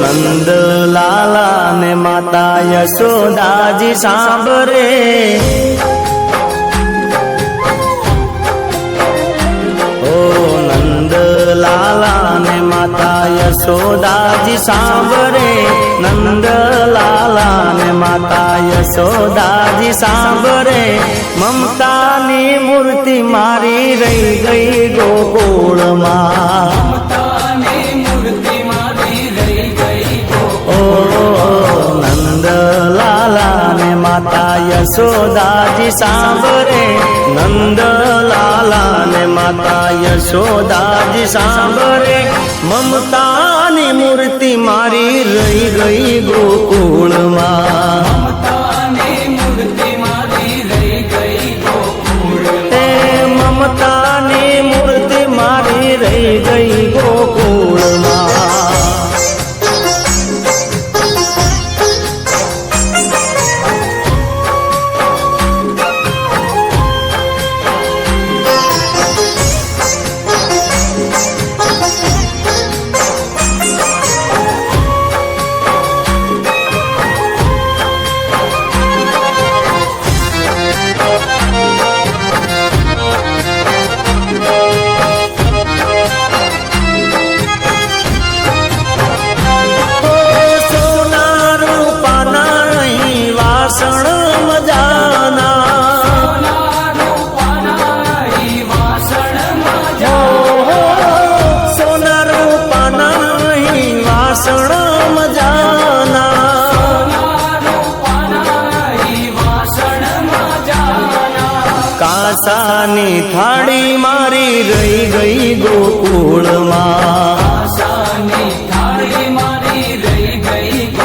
નંદ લાલા ને માતા યશોદાજી સાંભળે, ઓ નંદ લાલા ને માતા યશોદાજી સાંભળે, નંદ લાલા ને માતા યશોદાજી સાંભળે, મમતાની મૂર્તિ મારી રહી ગઈ ગોકુળમાં, નંદ લાલા ને માતા યશોદાજી સાંભળે, નંદ લાલા ને માતા યશોદાજી સાંભળે, મમતાની મૂર્તિ મારી રહી ગઈ ગોકુળમાં, મમતાની મૂર્તિ મારી રહી ગઈ ગોકુળમાં. કાંસાની થાળી મારી રહી ગઈ ગોકુળમાં,